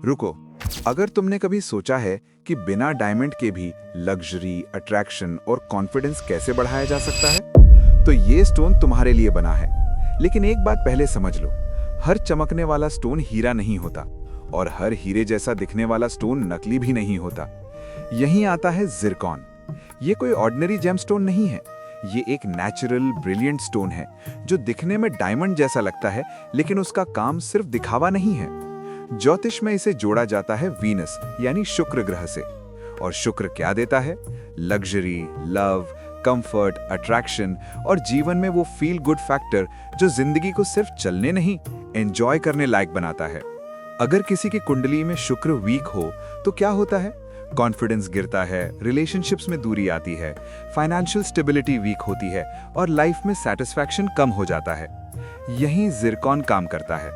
रुको, अगर तुमने कभी सोचा है कि बिना डायमंड के भी लग्जरी, अट्रैक्शन और कॉन्फिडेंस कैसे बढ़ाया जा सकता है, तो ये स्टोन तुम्हारे लिए बना है। लेकिन एक बात पहले समझ लो, हर चमकने वाला स्टोन हीरा नहीं होता और हर हीरे जैसा दिखने वाला स्टोन नकली भी नहीं होता। यहीं आता है जिरकॉन। ये कोई ऑर्डिनरी जेमस्टोन नहीं है, ये एक नेचुरल ब्रिलियंट स्टोन है जो दिखने में डायमंड जैसा लगता है, लेकिन उसका काम सिर्फ दिखावा नहीं है। ज्योतिष में इसे जोड़ा जाता है वीनस यानी शुक्र ग्रह से। और शुक्र क्या देता है? लग्जरी, लव, कंफर्ट, अट्रैक्शन और जीवन में वो फील गुड फैक्टर जो जिंदगी को सिर्फ चलने नहीं, एंजॉय करने लायक बनाता है। अगर किसी की कुंडली में शुक्र वीक हो तो क्या होता है? कॉन्फिडेंस गिरता है, रिलेशनशिप्स में दूरी आती है, फाइनेंशियल स्टेबिलिटी वीक होती है और लाइफ में सेटिस्फैक्शन कम हो जाता है। यहीं जिरकॉन काम करता है।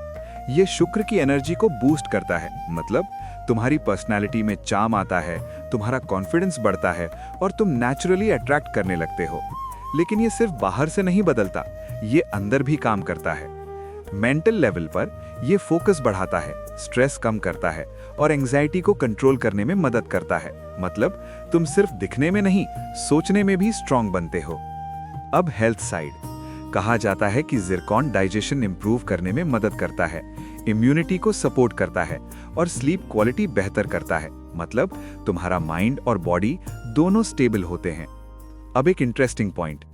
ये शुक्र की एनर्जी को बूस्ट करता है, मतलब तुम्हारी पर्सनालिटी में चार्म आता है, तुम्हारा कॉन्फिडेंस बढ़ता है और तुम नेचुरली अट्रैक्ट करने लगते हो। लेकिन ये सिर्फ बाहर से नहीं बदलता, ये अंदर भी काम करता है। मेंटल लेवल पर ये फोकस बढ़ाता है, स्ट्रेस कम करता है और एंजाइटी को कंट्रोल करने में मदद करता है। मतलब तुम सिर्फ दिखने में नहीं, सोचने में भी स्ट्रांग बनते हो। अब हेल्थ साइड, कहा जाता है कि जिरकॉन डाइजेशन इंप्रूव करने में मदद करता है, इम्यूनिटी को सपोर्ट करता है और स्लीप क्वालिटी बेहतर करता है। मतलब तुम्हारा माइंड और बॉडी दोनों स्टेबल होते हैं। अब एक इंटरेस्टिंग पॉइंट,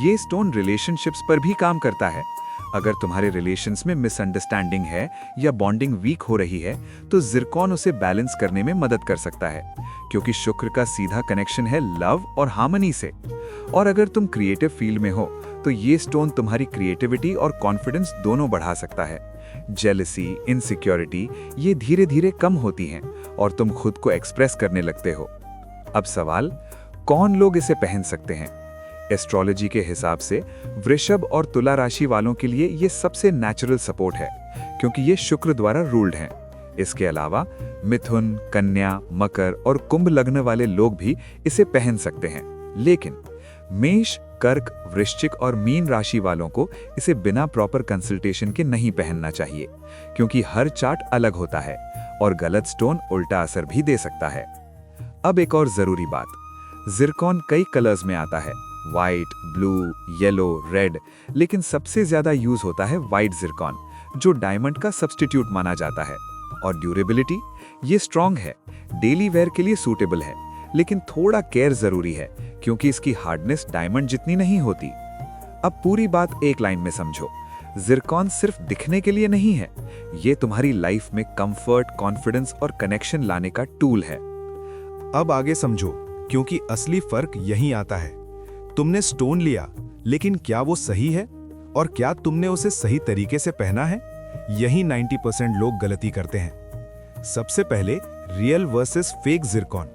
ये स्टोन रिलेशनशिप्स पर भी काम करता है। अगर तुम्हारे रिलेशंस में मिसअंडरस्टैंडिंग है या बॉन्डिंग वीक हो रही है, तो जिरकॉन उसे बैलेंस करने में मदद कर सकता है, क्योंकि शुक्र का सीधा कनेक्शन है लव और हार्मनी से। और अगर तुम क्रिएटिव फील्ड में हो तो ये स्टोन तुम्हारी क्रिएटिविटी और कॉन्फिडेंस दोनों बढ़ा सकता है। जेलसी, इनसिक्योरिटी ये धीरे धीरे कम होती हैं और तुम खुद को एक्सप्रेस करने लगते हो। अब सवाल, कौन लोग इसे पहन सकते हैं? एस्ट्रोलॉजी के हिसाब से वृषभ और तुला राशि वालों के लिए ये सबसे नेचुरल सपोर्ट है, क्योंकि ये शुक्र द्वारा रूल्ड हैं। इसके अलावा मिथुन, कन्या, मकर और कुंभ लग्न वाले लोग भी इसे पहन सकते हैं। लेकिन मेष, कर्क, वृश्चिक और मीन राशि वालों को इसे बिना प्रॉपर कंसल्टेशन के नहीं पहनना चाहिए, क्योंकि हर चार्ट अलग होता है और गलत स्टोन उल्टा असर भी दे सकता है। अब एक और जरूरी बात, जिरकॉन कई कलर्स में आता है, व्हाइट, ब्लू, येलो, रेड, लेकिन सबसे ज्यादा यूज होता है व्हाइट जिरकॉन, जो डायमंड का सब्स्टिट्यूट माना जाता है। और ड्यूरेबिलिटी, ये स्ट्रॉन्ग है, डेली वेयर के लिए सूटेबल है, लेकिन थोड़ा केयर जरूरी है, क्योंकि इसकी हार्डनेस डायमंड जितनी नहीं होती। अब पूरी बात एक लाइन में समझो, जिरकॉन सिर्फ दिखने के लिए नहीं है, ये तुम्हारी लाइफ में कंफर्ट, कॉन्फिडेंस और कनेक्शन लाने का टूल है। अब आगे समझो, क्योंकि असली फर्क यहीं आता है। तुमने स्टोन लिया, लेकिन क्या वो सही है? और क्या तुमने उसे सही तरीके से पहना है? यही 90% लोग गलती करते हैं। सबसे पहले, रियल वर्सेस फेक जिरकॉन।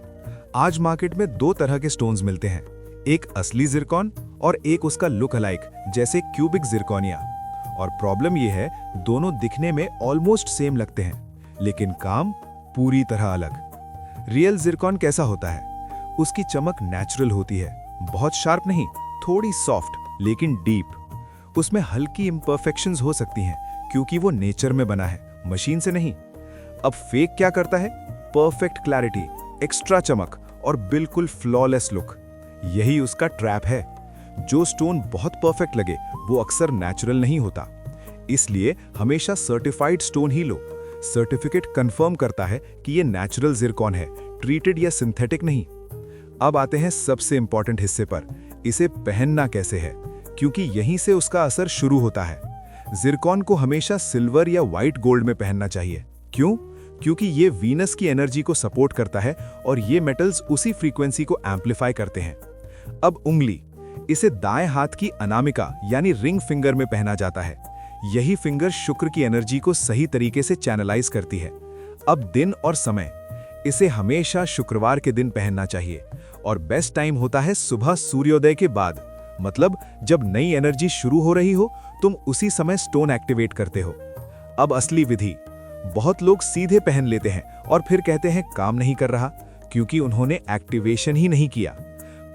आज मार्केट में दो तरह के स्टोन्स मिलते हैं, एक असली जिरकॉन और एक उसका लुक अलाइक, जैसे क्यूबिक जिरकॉनिया। और प्रॉब्लम यह है, दोनों दिखने में ऑलमोस्ट सेम लगते हैं, लेकिन काम पूरी तरह अलग। रियल जिरकॉन कैसा होता है? उसकी चमक नेचुरल होती है, बहुत शार्प नहीं, थोड़ी सॉफ्ट लेकिन डीप। उसमें हल्की इम्परफेक्शंस हो सकती हैं, क्योंकि वो नेचर में बना है, मशीन से नहीं। अब फेक क्या करता है? परफेक्ट क्लैरिटी, एक्स्ट्रा चमक और बिल्कुल फ्लॉलेस लुक। यही उसका ट्रैप है। जो स्टोन बहुत परफेक्ट लगे वो अक्सर नेचुरल नहीं होता। इसलिए हमेशा सर्टिफाइड स्टोन ही लो। सर्टिफिकेट कंफर्म करता है कि ये नेचुरल जिरकॉन है, ट्रीटेड या सिंथेटिक नहीं। अब आते हैं सबसे इंपॉर्टेंट हिस्से पर, इसे पहनना कैसे है, क्योंकि यहीं से उसका असर शुरू होता है। जिरकॉन को हमेशा सिल्वर या व्हाइट गोल्ड में पहनना चाहिए। क्यों? क्योंकि ये वीनस की एनर्जी को सपोर्ट करता है और ये मेटल्स उसी फ्रीक्वेंसी को एम्पलीफाई करते हैं। अब उंगली, इसे दाएं हाथ की अनामिका यानी रिंग फिंगर में पहना जाता है। यही फिंगर शुक्र की एनर्जी को सही तरीके से चैनलाइज करती है। अब दिन और समय, इसे हमेशा शुक्रवार के दिन पहनना चाहिए और बेस्ट टाइम होता है सुबह सूर्योदय के बाद। मतलब जब नई एनर्जी शुरू हो रही हो, तुम उसी समय स्टोन एक्टिवेट करते हो। अब असली विधि, बहुत लोग सीधे पहन लेते हैं और फिर कहते हैं काम नहीं कर रहा, क्योंकि उन्होंने एक्टिवेशन ही नहीं किया।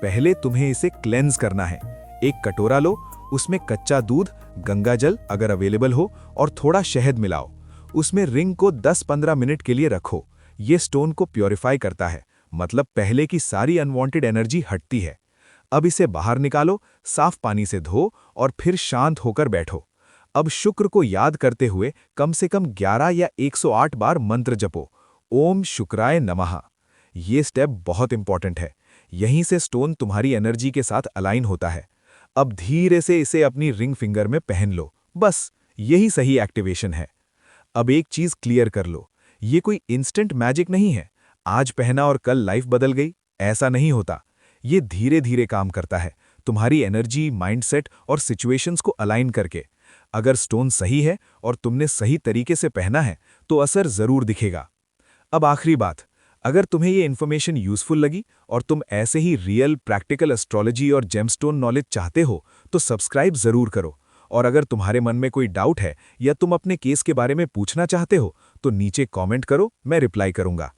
पहले तुम्हें इसे क्लेंज करना है। एक कटोरा लो, उसमें कच्चा दूध, गंगा जल अगर अवेलेबल हो और थोड़ा शहद मिलाओ। उसमें रिंग को 10-15 मिनट के लिए रखो। ये स्टोन को प्योरीफाई करता है, मतलब पहले की सारी अनवांटेड एनर्जी हटती है। अब इसे बाहर निकालो, साफ पानी से धो और फिर शांत होकर बैठो। अब शुक्र को याद करते हुए कम से कम 11 या 108 बार मंत्र जपो, ओम शुक्राय नमः। ये स्टेप बहुत इंपॉर्टेंट है। यहीं से स्टोन तुम्हारी एनर्जी के साथ अलाइन होता है। अब धीरे से इसे अपनी रिंग फिंगर में पहन लो, बस यही सही एक्टिवेशन है। अब एक चीज क्लियर कर लो, ये कोई इंस्टेंट मैजिक नहीं है। आज पहना और कल लाइफ बदल गई, ऐसा नहीं होता। ये धीरे धीरे काम करता है, तुम्हारी एनर्जी, माइंडसेट और सिचुएशंस को अलाइन करके। अगर स्टोन सही है और तुमने सही तरीके से पहना है तो असर जरूर दिखेगा। अब आखिरी बात, अगर तुम्हें ये इन्फॉर्मेशन यूजफुल लगी और तुम ऐसे ही रियल प्रैक्टिकल एस्ट्रोलॉजी और जेमस्टोन नॉलेज चाहते हो तो सब्सक्राइब जरूर करो। और अगर तुम्हारे मन में कोई डाउट है या तुम अपने केस के बारे में पूछना चाहते हो तो नीचे कमेंट करो, मैं रिप्लाई करूंगा।